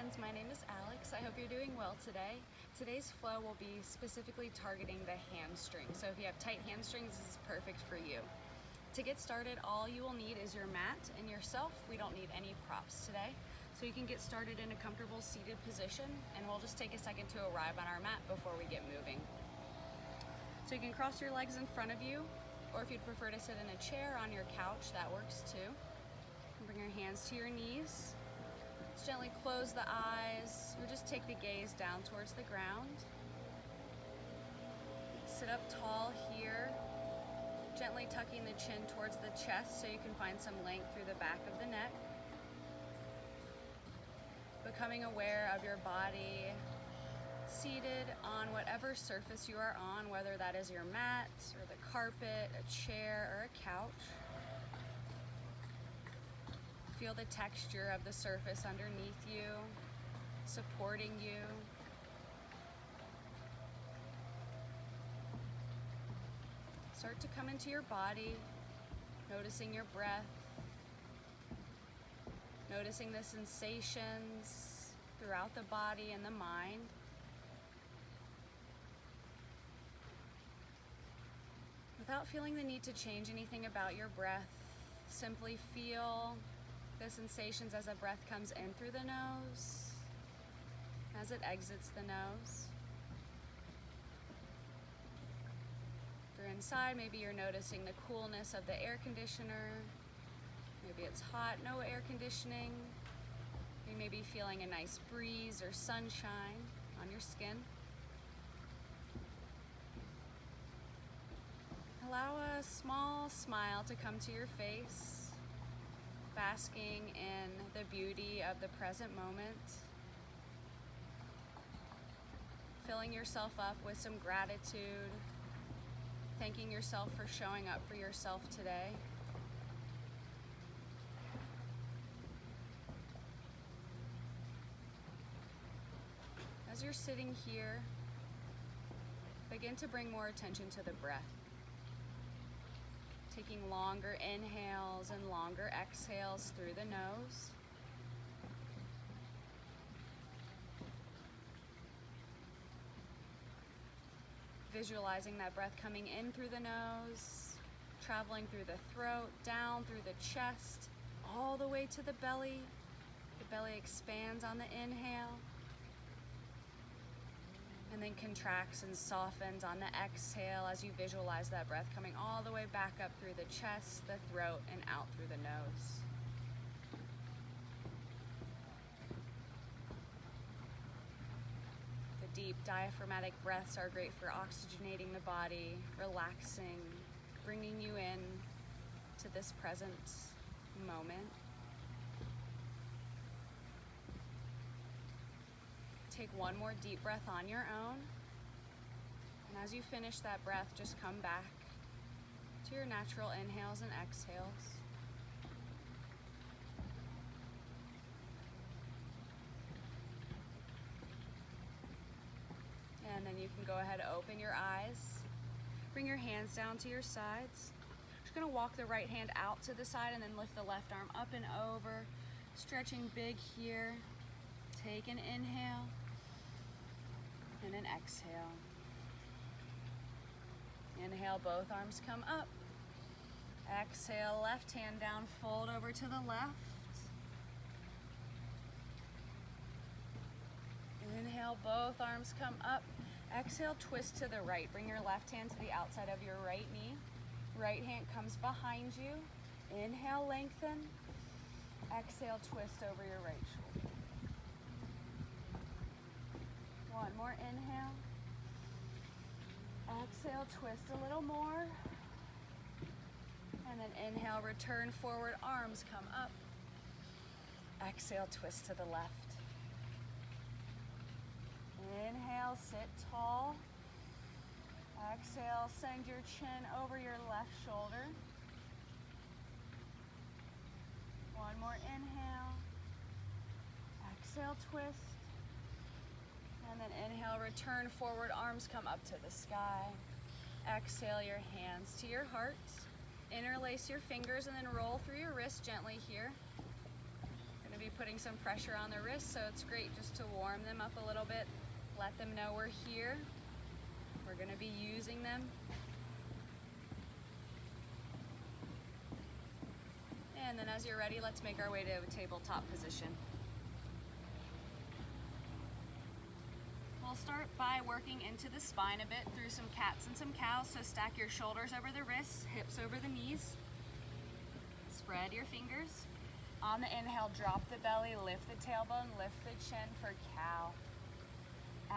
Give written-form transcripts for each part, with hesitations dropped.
friends, my name is Alex. I hope you're doing well today. Today's flow will be specifically targeting the hamstrings. So if you have tight hamstrings, this is perfect for you. To get started, all you will need is your mat and yourself. We don't need any props today. So you can get started in a comfortable seated position, and we'll just take a second to arrive on our mat before we get moving. So you can cross your legs in front of you, or if you'd prefer to sit in a chair on your couch, that works too. Bring your hands to your knees. Just gently close the eyes, or just take the gaze down towards the ground. Sit up tall here, gently tucking the chin towards the chest so you can find some length through the back of the neck. Becoming aware of your body seated on whatever surface you are on, whether that is your mat or the carpet, a chair, or a couch. Feel the texture of the surface underneath you, supporting you. Start to come into your body, noticing your breath, noticing the sensations throughout the body and the mind. Without feeling the need to change anything about your breath, simply feel the sensations as the breath comes in through the nose, as it exits the nose. If you're inside, maybe you're noticing the coolness of the air conditioner. Maybe it's hot, no air conditioning. You may be feeling a nice breeze or sunshine on your skin. Allow a small smile to come to your face, basking in the beauty of the present moment. Filling yourself up with some gratitude, thanking yourself for showing up for yourself today. As you're sitting here, begin to bring more attention to the breath. Taking longer inhales and longer exhales through the nose. Visualizing that breath coming in through the nose, traveling through the throat, down through the chest, all the way to the belly. The belly expands on the inhale, and then contracts and softens on the exhale as you visualize that breath coming all the way back up through the chest, the throat, and out through the nose. The deep diaphragmatic breaths are great for oxygenating the body, relaxing, bringing you in to this present moment. Take one more deep breath on your own. And as you finish that breath, just come back to your natural inhales and exhales. And then you can go ahead and open your eyes. Bring your hands down to your sides. Just gonna walk the right hand out to the side and then lift the left arm up and over. Stretching big here. Take an inhale and an exhale. Inhale, both arms come up. Exhale, left hand down, fold over to the left. Inhale, both arms come up. Exhale, twist to the right. Bring your left hand to the outside of your right knee. Right hand comes behind you. Inhale, lengthen. Exhale, twist over your right shoulder. One more inhale. Exhale, twist a little more. And then inhale, return forward, arms come up. Exhale, twist to the left. Inhale, sit tall. Exhale, send your chin over your left shoulder. One more inhale. Exhale, twist. And then inhale, return forward, arms come up to the sky. Exhale your hands to your heart. Interlace your fingers and then roll through your wrist gently here. Going to be putting some pressure on the wrists, so it's great just to warm them up a little bit, let them know we're here. We're going to be using them. And then as you're ready, let's make our way to a tabletop position. We'll start by working into the spine a bit through some cats and some cows. So stack your shoulders over the wrists, hips over the knees. Spread your fingers. On the inhale, drop the belly, lift the tailbone, lift the chin for cow.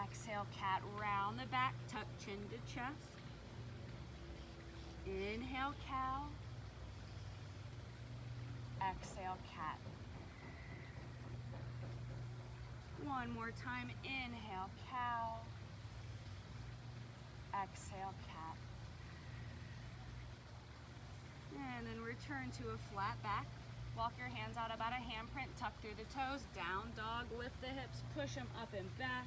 Exhale, cat, round the back, tuck chin to chest. Inhale, cow. Exhale, cat. One more time, inhale, cow. Exhale, cat. And then return to a flat back. Walk your hands out about a handprint, tuck through the toes, down dog, lift the hips, push them up and back.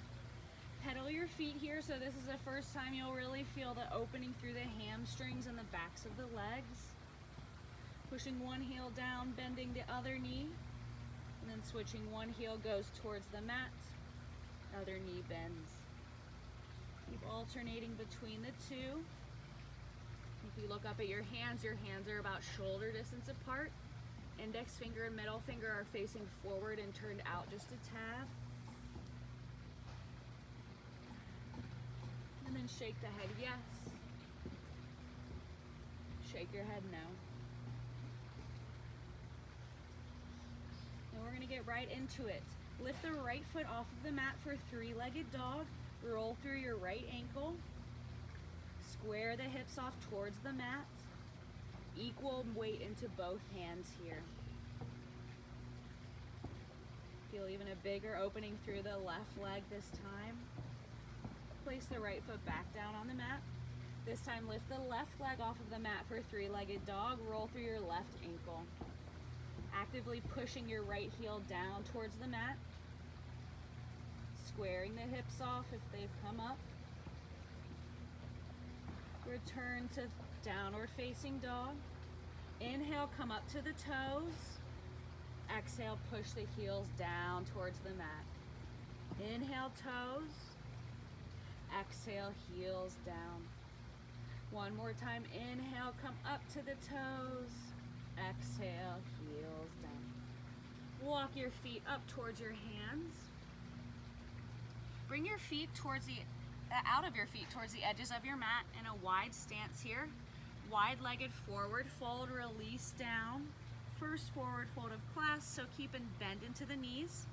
Pedal your feet here, so this is the first time you'll really feel the opening through the hamstrings and the backs of the legs. Pushing one heel down, bending the other knee, and then switching one heel goes towards the mat, other knee bends. Keep alternating between the two. If you look up at your hands are about shoulder distance apart. Index finger and middle finger are facing forward and turned out just a tad. And then shake the head yes. Shake your head no. And we're going to get right into it. Lift the right foot off of the mat for three-legged dog. Roll through your right ankle. Square the hips off towards the mat. Equal weight into both hands here. Feel even a bigger opening through the left leg this time. Place the right foot back down on the mat. This time lift the left leg off of the mat for three-legged dog. Roll through your left ankle. Actively pushing your right heel down towards the mat. Squaring the hips off if they've come up. Return to downward facing dog. Inhale, come up to the toes. Exhale, push the heels down towards the mat. Inhale, toes. Exhale, heels down. One more time, inhale, come up to the toes. Exhale, heels down. Walk your feet up towards your hands. Bring your feet towards out of your feet towards the edges of your mat in a wide stance here. Wide-legged forward fold, release down. First forward fold of class, so keep and bend into the knees.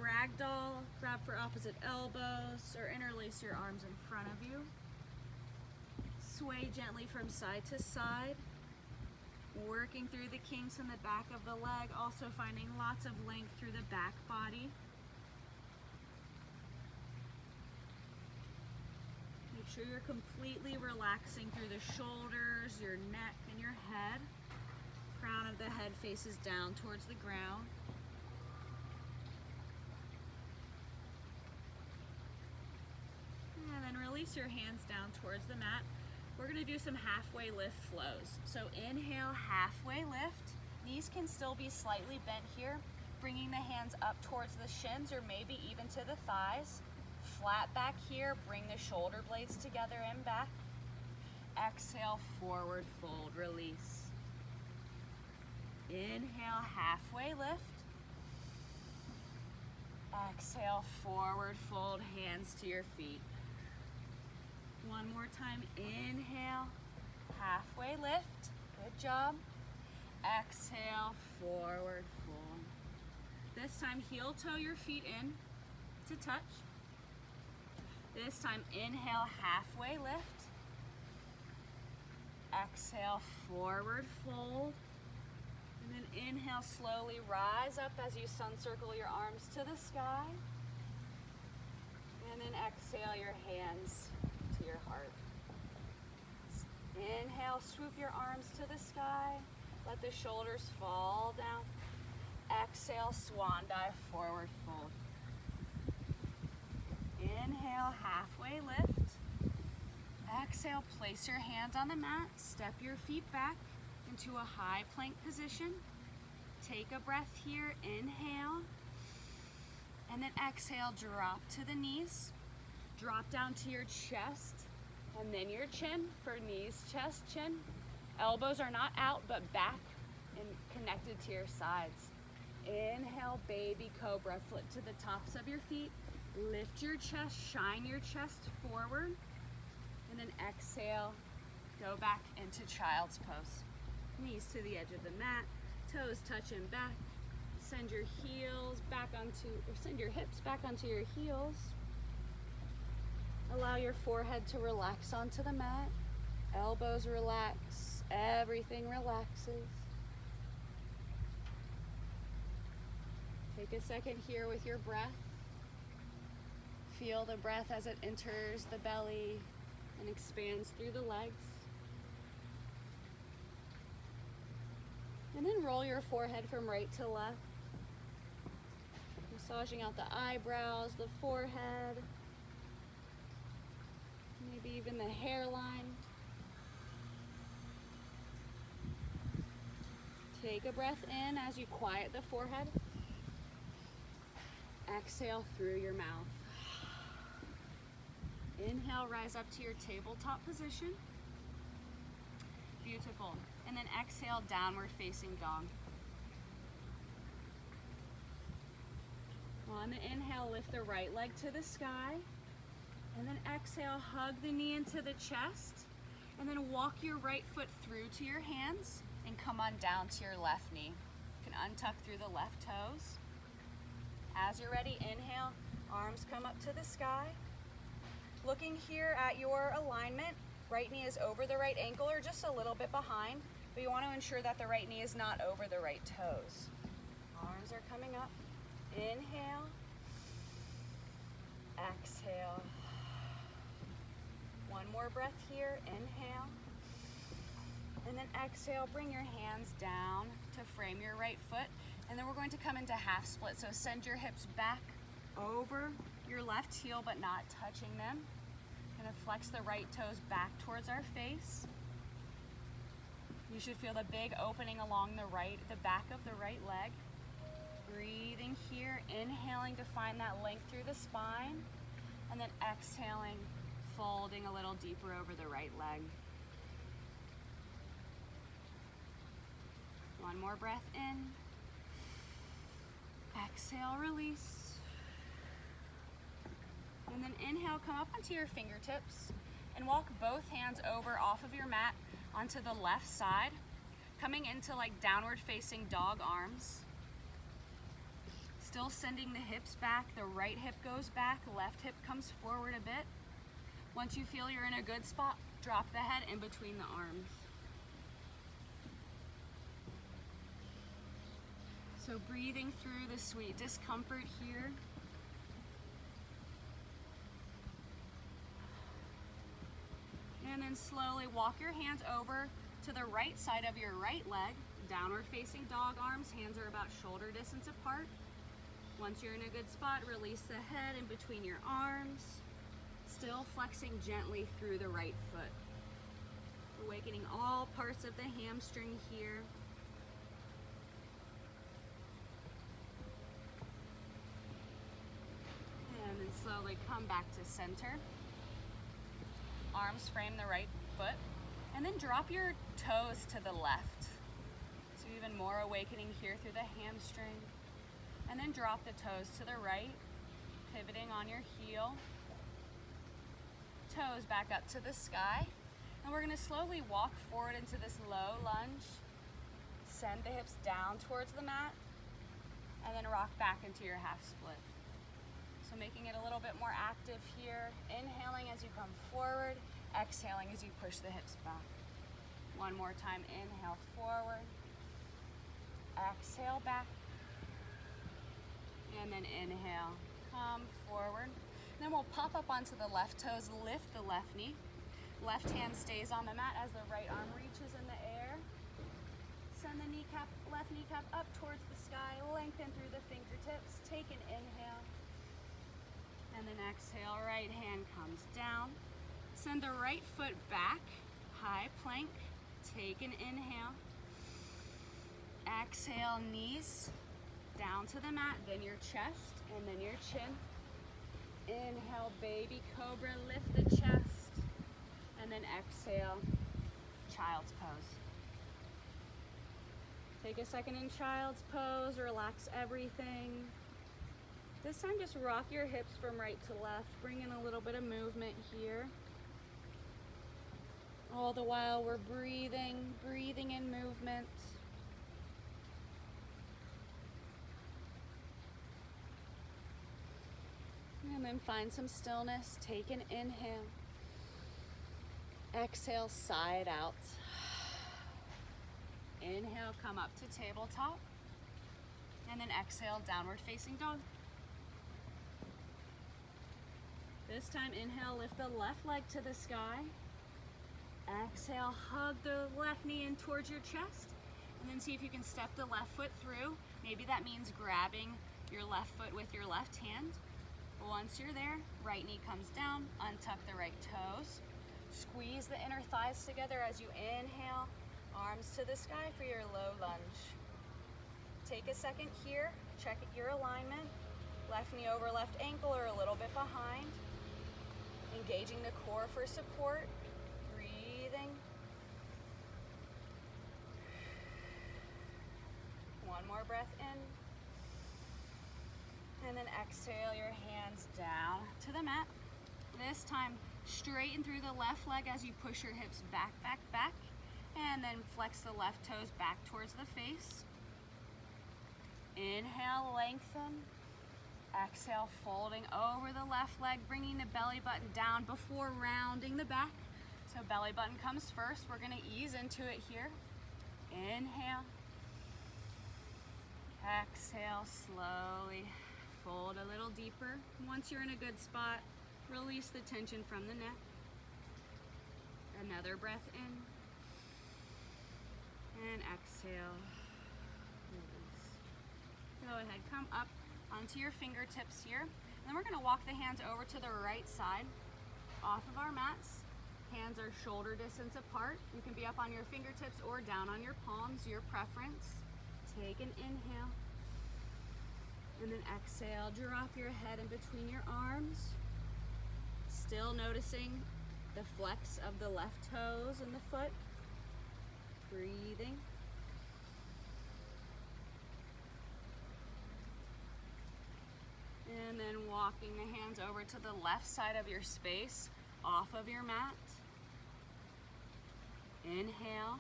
Ragdoll, grab for opposite elbows or interlace your arms in front of you. Sway gently from side to side. Working through the kinks in the back of the leg, also finding lots of length through the back body. Make sure you're completely relaxing through the shoulders, your neck, and your head. Crown of the head faces down towards the ground. And then release your hands down towards the mat. We're going to do some halfway lift flows. So inhale, halfway lift. Knees can still be slightly bent here, bringing the hands up towards the shins or maybe even to the thighs. Flat back here, bring the shoulder blades together and back. Exhale, forward fold, release. Inhale, halfway lift. Exhale, forward fold, hands to your feet. One more time, inhale, halfway lift, good job. Exhale, forward fold. This time, heel toe your feet in to touch. This time, inhale, halfway lift. Exhale, forward fold. And then inhale, slowly rise up as you sun circle your arms to the sky. And then exhale your hands to your heart. Inhale, swoop your arms to the sky. Let the shoulders fall down. Exhale, swan dive, forward fold. Inhale, halfway lift. Exhale, place your hands on the mat. Step your feet back into a high plank position. Take a breath here, inhale, and then exhale, drop to the knees. Drop down to your chest, and then your chin for knees, chest, chin. Elbows are not out, but back and connected to your sides. Inhale, baby cobra, flip to the tops of your feet. Lift your chest, shine your chest forward, and then exhale, go back into child's pose. Knees to the edge of the mat, toes touching back. Send your heels back onto, or send your hips back onto your heels. Allow your forehead to relax onto the mat. Elbows relax, everything relaxes. Take a second here with your breath. Feel the breath as it enters the belly and expands through the legs. And then roll your forehead from right to left. Massaging out the eyebrows, the forehead, maybe even the hairline. Take a breath in as you quiet the forehead. Exhale through your mouth. Inhale, rise up to your tabletop position. Beautiful. And then exhale, downward facing dog. On the inhale, lift the right leg to the sky. And then exhale, hug the knee into the chest. And then walk your right foot through to your hands and come on down to your left knee. You can untuck through the left toes. As you're ready, inhale, arms come up to the sky. Looking here at your alignment, right knee is over the right ankle or just a little bit behind, but you want to ensure that the right knee is not over the right toes. Arms are coming up. Inhale, exhale. One more breath here, inhale. And then exhale, bring your hands down to frame your right foot. And then we're going to come into half split. So send your hips back over your left heel, but not touching them. Gonna flex the right toes back towards our face. You should feel the big opening along the back of the right leg. Breathing here, inhaling to find that length through the spine. And then exhaling, folding a little deeper over the right leg. One more breath in. Exhale, release. And then inhale, come up onto your fingertips and walk both hands over off of your mat onto the left side, coming into like downward facing dog arms. Still sending the hips back, the right hip goes back, left hip comes forward a bit. Once you feel you're in a good spot, drop the head in between the arms. So breathing through the sweet discomfort here. And then slowly walk your hands over to the right side of your right leg, downward facing dog arms, hands are about shoulder distance apart. Once you're in a good spot, release the head in between your arms, still flexing gently through the right foot. Awakening all parts of the hamstring here. And then slowly come back to center. Arms frame the right foot. And then drop your toes to the left. So even more awakening here through the hamstring. And then drop the toes to the right, pivoting on your heel. Toes back up to the sky. And we're gonna slowly walk forward into this low lunge. Send the hips down towards the mat. And then rock back into your half split. So making it a little bit more active here. Inhaling as you come forward. Exhaling as you push the hips back. One more time, inhale forward. Exhale back. And then inhale, come forward. Then we'll pop up onto the left toes, lift the left knee. Left hand stays on the mat as the right arm reaches in the air. Send the left kneecap up towards the sky, lengthen through the fingertips. Take an inhale. And then exhale, right hand comes down. Send the right foot back, high plank. Take an inhale. Exhale, knees down to the mat, then your chest, and then your chin. Inhale, baby cobra, lift the chest, and then exhale, child's pose. Take a second in child's pose, relax everything. This time just rock your hips from right to left, bring in a little bit of movement here. All the while we're breathing in movement. And then find some stillness, take an inhale. Exhale, sigh it out. Inhale, come up to tabletop. And then exhale, downward facing dog. This time, inhale, lift the left leg to the sky. Exhale, hug the left knee in towards your chest. And then see if you can step the left foot through. Maybe that means grabbing your left foot with your left hand. Once you're there, right knee comes down, untuck the right toes. Squeeze the inner thighs together as you inhale, arms to the sky for your low lunge. Take a second here, check your alignment. Left knee over left ankle or a little bit behind. Engaging the core for support. Breathing. One more breath in. And then exhale your hands down to the mat. This time, straighten through the left leg as you push your hips back, back, back. And then flex the left toes back towards the face. Inhale, lengthen. Exhale, folding over the left leg, bringing the belly button down before rounding the back. So belly button comes first. We're gonna ease into it here. Inhale. Exhale, slowly fold a little deeper. Once you're in a good spot, release the tension from the neck. Another breath in. And exhale. Release. Go ahead, come up onto your fingertips here. And then we're gonna walk the hands over to the right side off of our mats. Hands are shoulder distance apart. You can be up on your fingertips or down on your palms, your preference. Take an inhale. And then exhale, drop your head in between your arms. Still noticing the flex of the left toes and the foot. Breathing. And then walking the hands over to the left side of your space, off of your mat. Inhale.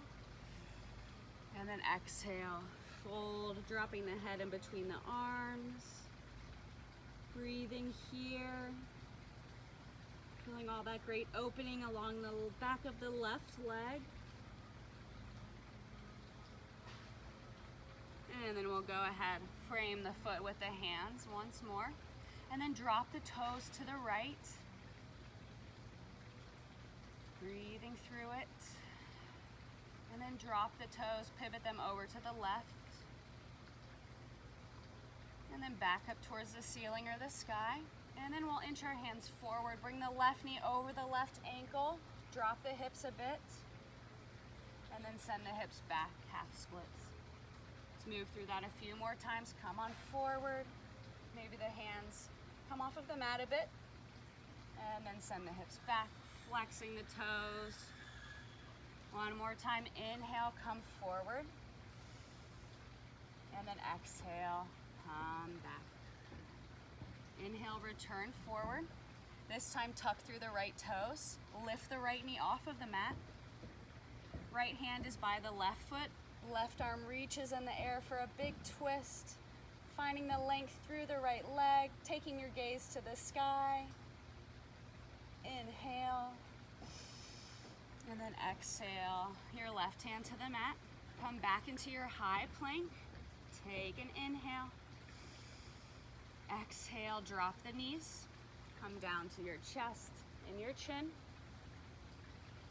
And then exhale. Fold, dropping the head in between the arms. Breathing here. Feeling all that great opening along the back of the left leg. And then we'll go ahead, frame the foot with the hands once more. And then drop the toes to the right. Breathing through it. And then drop the toes, pivot them over to the left. And then back up towards the ceiling or the sky. And then we'll inch our hands forward. Bring the left knee over the left ankle. Drop the hips a bit. And then send the hips back, half splits. Let's move through that a few more times. Come on forward. Maybe the hands come off of the mat a bit. And then send the hips back, flexing the toes. One more time. Inhale, come forward. And then exhale. Come back. Inhale, return forward. This time tuck through the right toes. Lift the right knee off of the mat. Right hand is by the left foot. Left arm reaches in the air for a big twist. Finding the length through the right leg. Taking your gaze to the sky. Inhale. And then exhale. Your left hand to the mat. Come back into your high plank. Take an inhale. Exhale, drop the knees. Come down to your chest and your chin.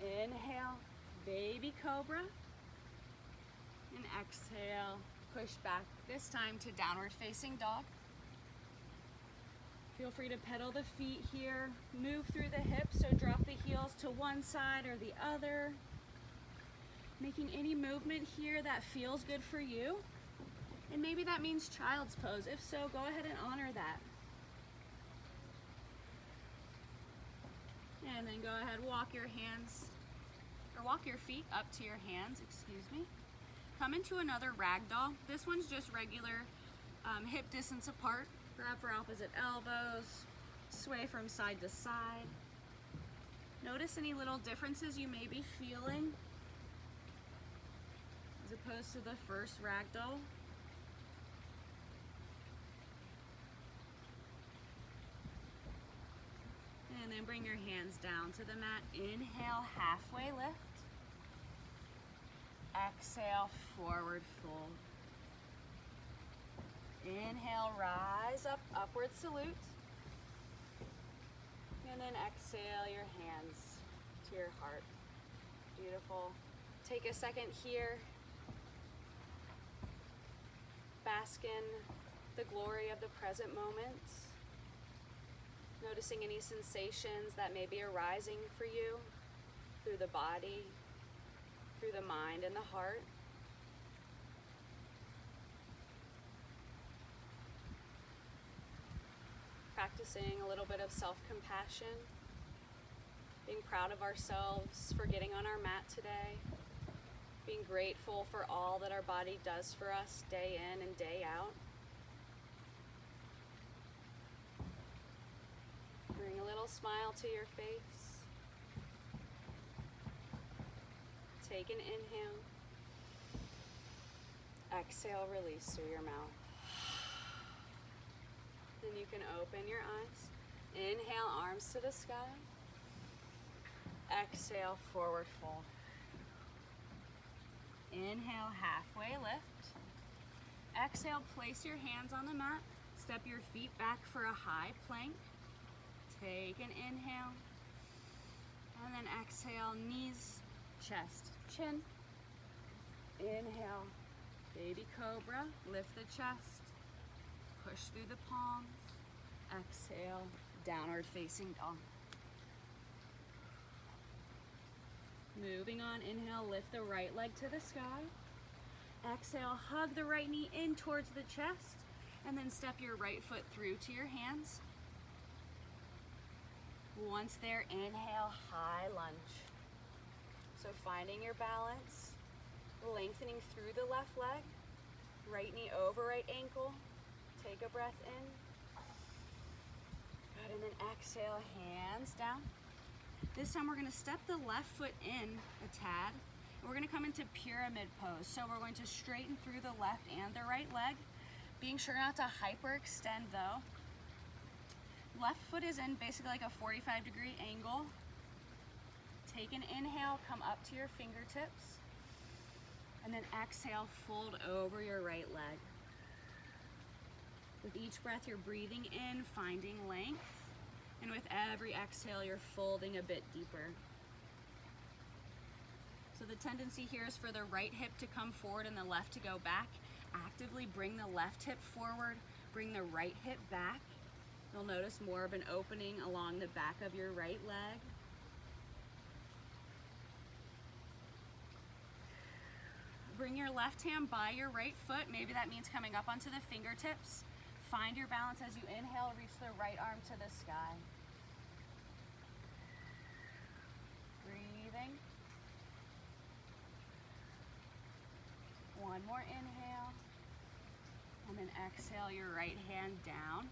Inhale, baby cobra. And exhale, push back, this time to downward facing dog. Feel free to pedal the feet here. Move through the hips, so drop the heels to one side or the other. Making any movement here that feels good for you. And maybe that means child's pose. If so, go ahead and honor that. And then go ahead, walk your feet up to your hands, excuse me. Come into another ragdoll. This one's just regular hip distance apart. Grab for opposite elbows, sway from side to side. Notice any little differences you may be feeling as opposed to the first ragdoll. And then bring your hands down to the mat. Inhale, halfway lift. Exhale, forward fold. Inhale, rise up, upward salute. And then exhale your hands to your heart. Beautiful. Take a second here. Bask in the glory of the present moment. Noticing any sensations that may be arising for you through the body, through the mind and the heart. Practicing a little bit of self-compassion, being proud of ourselves for getting on our mat today, being grateful for all that our body does for us day in and day out. Bring a little smile to your face. Take an inhale. Exhale, release through your mouth. Then you can open your eyes. Inhale, arms to the sky. Exhale, forward fold. Inhale, halfway lift. Exhale, place your hands on the mat. Step your feet back for a high plank. Take an inhale. And then exhale, knees, chest, chin. Inhale, baby cobra, lift the chest. Push through the palms. Exhale, downward facing dog. Moving on, inhale, lift the right leg to the sky. Exhale, hug the right knee in towards the chest, and then step your right foot through to your hands. Once there, inhale, high lunge. So finding your balance, lengthening through the left leg, right knee over right ankle. Take a breath in. Good, and then exhale, hands down. This time we're gonna step the left foot in a tad. And we're gonna come into pyramid pose. So we're going to straighten through the left and the right leg, being sure not to hyperextend though. Left foot is in basically like a 45-degree angle. Take an inhale, come up to your fingertips, and then exhale, fold over your right leg. With each breath, you're breathing in, finding length, and with every exhale, you're folding a bit deeper. So the tendency here is for the right hip to come forward and the left to go back. Actively bring the left hip forward, bring the right hip back. You'll notice more of an opening along the back of your right leg. Bring your left hand by your right foot. Maybe that means coming up onto the fingertips. Find your balance as you inhale, reach the right arm to the sky. Breathing. One more inhale. And then exhale your right hand down.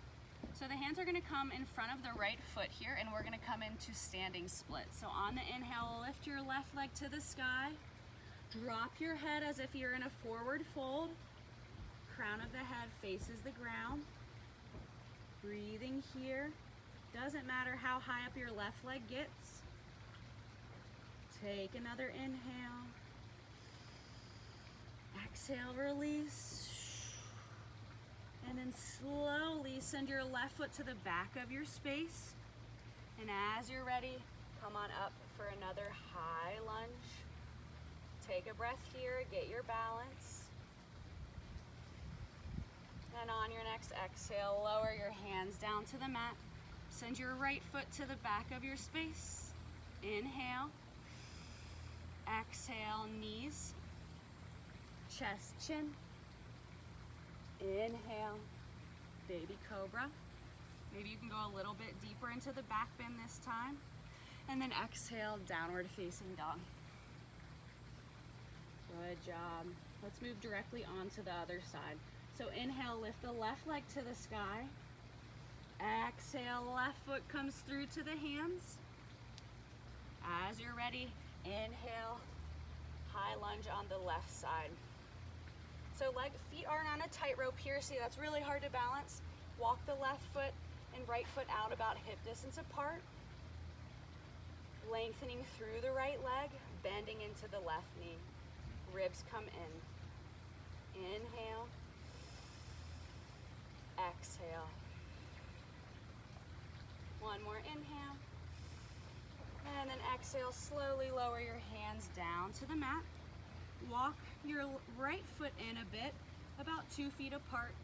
So the hands are gonna come in front of the right foot here, and we're gonna come into standing split. So on the inhale, lift your left leg to the sky. Drop your head as if you're in a forward fold. Crown of the head faces the ground. Breathing here. Doesn't matter how high up your left leg gets. Take another inhale. Exhale, release. And then slowly send your left foot to the back of your space. And as you're ready, come on up for another high lunge. Take a breath here, get your balance. And on your next exhale, lower your hands down to the mat. Send your right foot to the back of your space. Inhale. Exhale, knees, chest, chin. Inhale, baby cobra. Maybe you can go a little bit deeper into the back bend this time. And then exhale, downward facing dog. Good job. Let's move directly onto the other side. So inhale, lift the left leg to the sky. Exhale, left foot comes through to the hands. As you're ready, inhale, high lunge on the left side. So feet aren't on a tightrope here. See, that's really hard to balance. Walk the left foot and right foot out about hip distance apart. Lengthening through the right leg, bending into the left knee. Ribs come in. Inhale. Exhale. One more inhale. And then exhale, slowly lower your hands down to the mat. Walk your right foot in a bit, about 2 feet apart.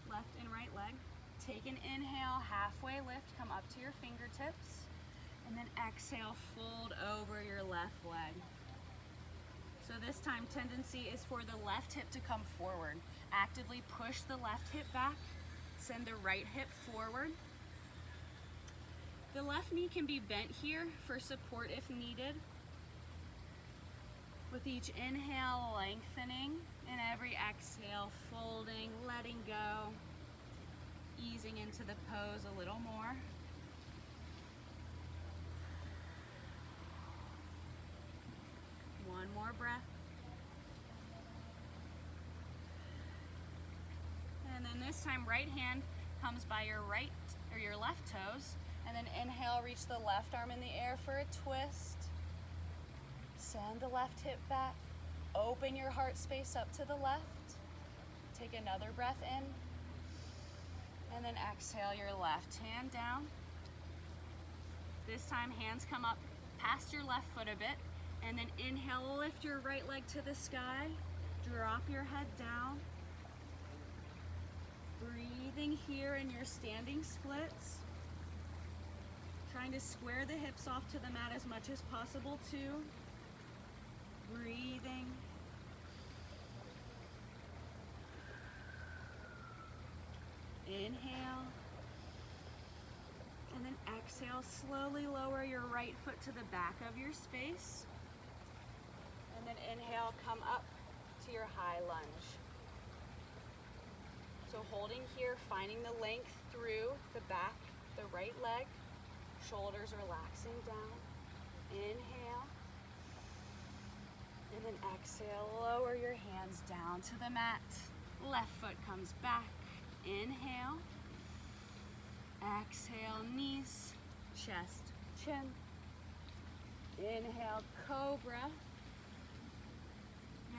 Left and right leg. Take an inhale, halfway lift, come up to your fingertips. And then exhale, fold over your left leg. So this time, tendency is for the left hip to come forward. Actively push the left hip back, send the right hip forward. The left knee can be bent here for support if needed. With each inhale, lengthening, and every exhale, folding, letting go, easing into the pose a little more. One more breath. And then this time, right hand comes by your right or your left toes. And then inhale, reach the left arm in the air for a twist. Send the left hip back. Open your heart space up to the left. Take another breath in. And then exhale your left hand down. This time, hands come up past your left foot a bit. And then inhale, lift your right leg to the sky. Drop your head down. Breathing here in your standing splits. Trying to square the hips off to the mat as much as possible too. Breathing. Inhale. And then exhale, slowly lower your right foot to the back of your space. And then inhale, come up to your high lunge. So holding here, finding the length through the back, the right leg, shoulders relaxing down. Inhale. And then exhale, lower your hands down to the mat. Left foot comes back. Inhale. Exhale, knees, chest, chin. Inhale, cobra.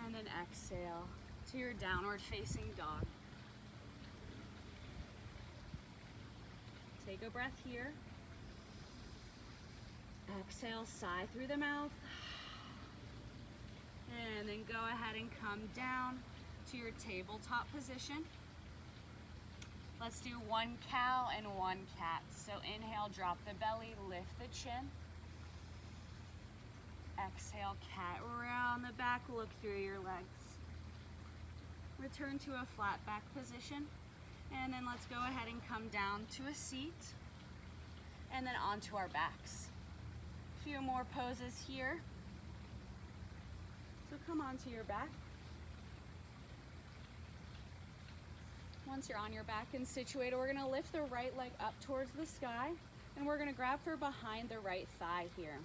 And then exhale to your downward facing dog. Take a breath here. Exhale, sigh through the mouth. And then go ahead and come down to your tabletop position. Let's do one cow and one cat. So inhale, drop the belly, lift the chin. Exhale, cat around the back, look through your legs. Return to a flat back position. And then let's go ahead and come down to a seat. And then onto our backs. A few more poses here. So come onto your back. Once you're on your back and situated, we're gonna lift the right leg up towards the sky, and we're gonna grab for behind the right thigh here.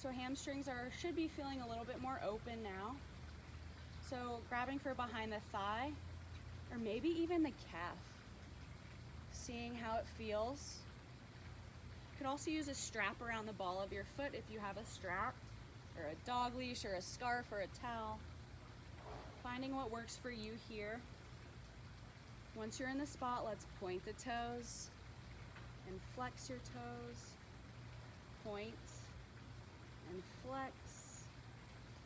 So hamstrings should be feeling a little bit more open now. So grabbing for behind the thigh, or maybe even the calf. Seeing how it feels. You could also use a strap around the ball of your foot if you have a strap, or a dog leash, or a scarf, or a towel. Finding what works for you here. Once you're in the spot, let's point the toes and flex your toes. Point and flex,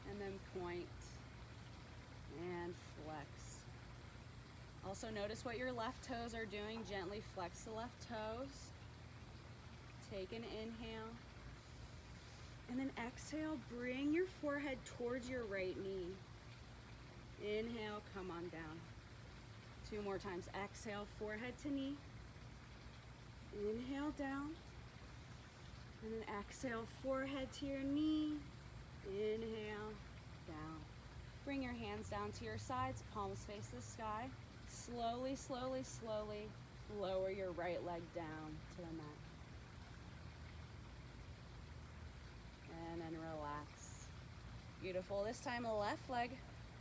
and then point and flex. Also notice what your left toes are doing. Gently flex the left toes. Take an inhale. And then exhale, bring your forehead towards your right knee. Inhale, come on down. 2 more times. Exhale, forehead to knee. Inhale down. And then exhale, forehead to your knee. Inhale, down. Bring your hands down to your sides, palms face the sky. Slowly, slowly, slowly lower your right leg down to the mat. And then relax. Beautiful. This time the left leg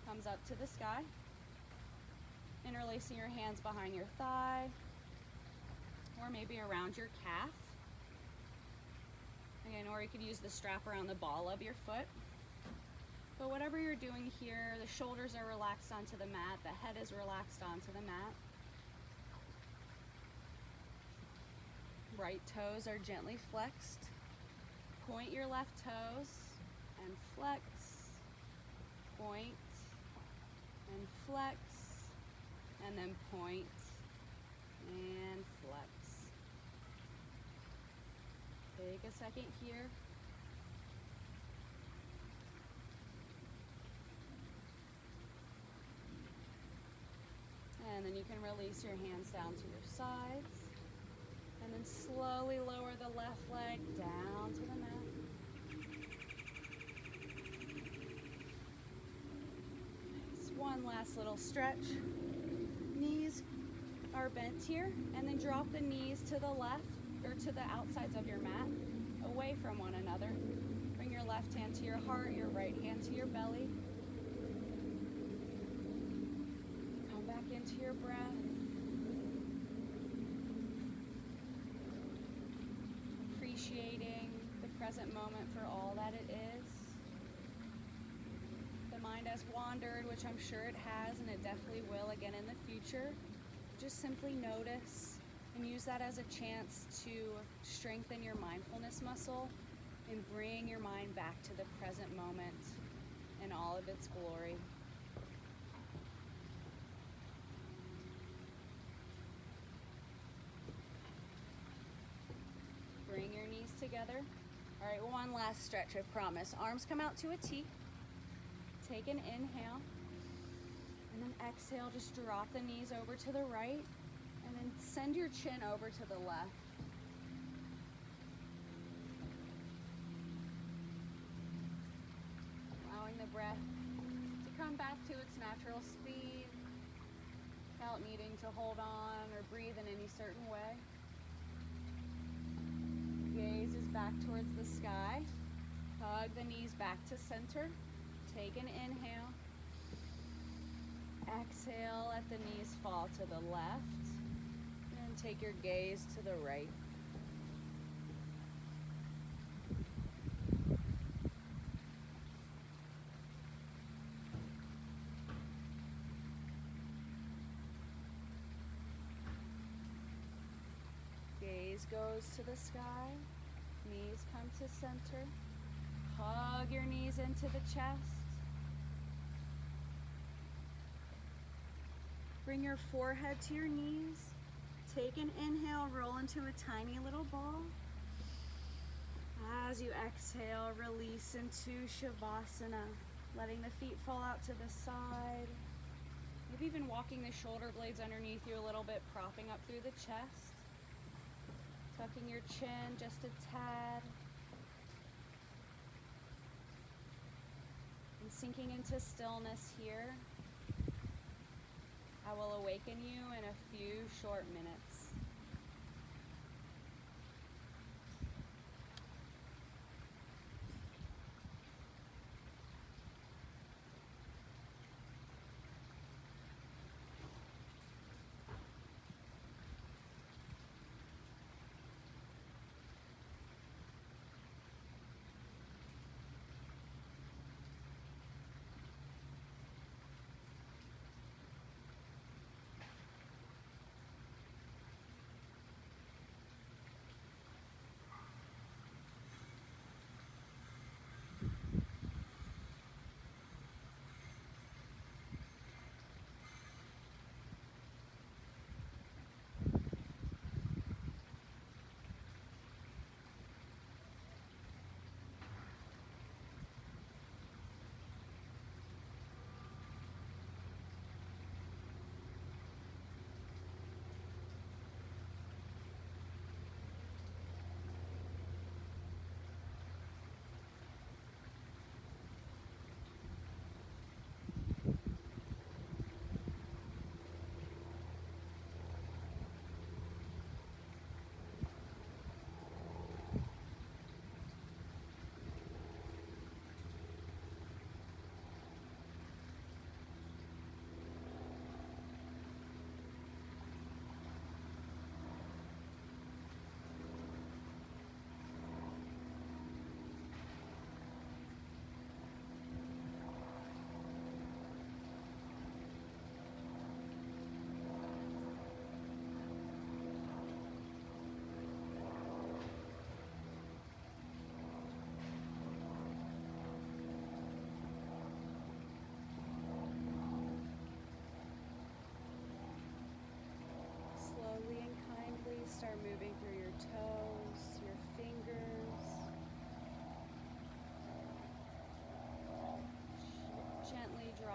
comes up to the sky. Interlacing your hands behind your thigh, or maybe around your calf. Again, or you could use the strap around the ball of your foot. But whatever you're doing here, the shoulders are relaxed onto the mat, the head is relaxed onto the mat. Right toes are gently flexed. Point your left toes and flex. Point and flex. And then point and flex. Take a second here. And then you can release your hands down to your sides. And then slowly lower the left leg down to the mat. Nice. One last little stretch. Knees are bent here, and then drop the knees to the left or to the outsides of your mat, away from one another. Bring your left hand to your heart, your right hand to your belly. Come back into your breath. Appreciating the present moment for all that it is. The mind has wandered, which I'm sure it has, and it definitely will again in the future. Just simply notice and use that as a chance to strengthen your mindfulness muscle and bring your mind back to the present moment in all of its glory. Bring your knees together. All right, one last stretch, I promise. Arms come out to a T. Take an inhale, and then exhale, just drop the knees over to the right, and then send your chin over to the left. Allowing the breath to come back to its natural speed, without needing to hold on or breathe in any certain way. Gaze is back towards the sky. Hug the knees back to center. Take an inhale. Exhale, let the knees fall to the left. And take your gaze to the right. Gaze goes to the sky. Knees come to center. Hug your knees into the chest. Bring your forehead to your knees. Take an inhale, roll into a tiny little ball. As you exhale, release into Shavasana, letting the feet fall out to the side. Maybe even walking the shoulder blades underneath you a little bit, propping up through the chest. Tucking your chin just a tad. And sinking into stillness here. I will awaken you in a few short minutes.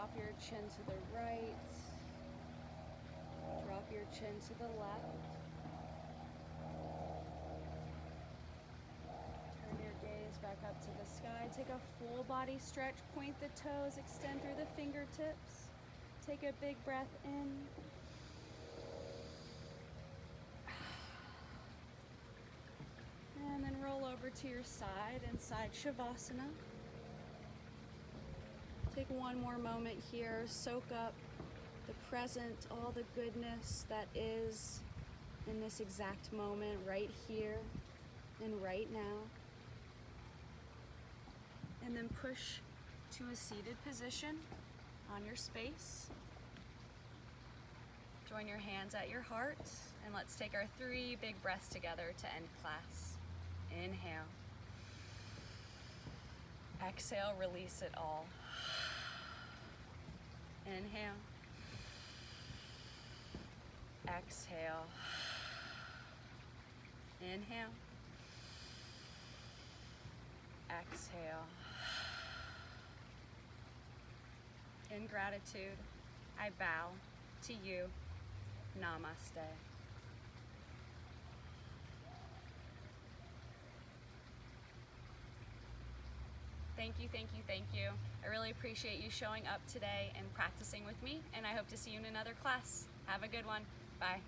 drop your chin to the right, drop your chin to the left. Turn your gaze back up to the sky. Take a full body stretch, point the toes, extend through the fingertips. Take a big breath in. And then roll over to your side in side Shavasana. Take one more moment here, soak up the present, all the goodness that is in this exact moment, right here and right now. And then push to a seated position on your space. Join your hands at your heart, and let's take our 3 big breaths together to end class. Inhale. Exhale, release it all. Inhale. Exhale. Inhale. Exhale. In gratitude, I bow to you. Namaste. Thank you, thank you, thank you. I really appreciate you showing up today and practicing with me, and I hope to see you in another class. Have a good one. Bye.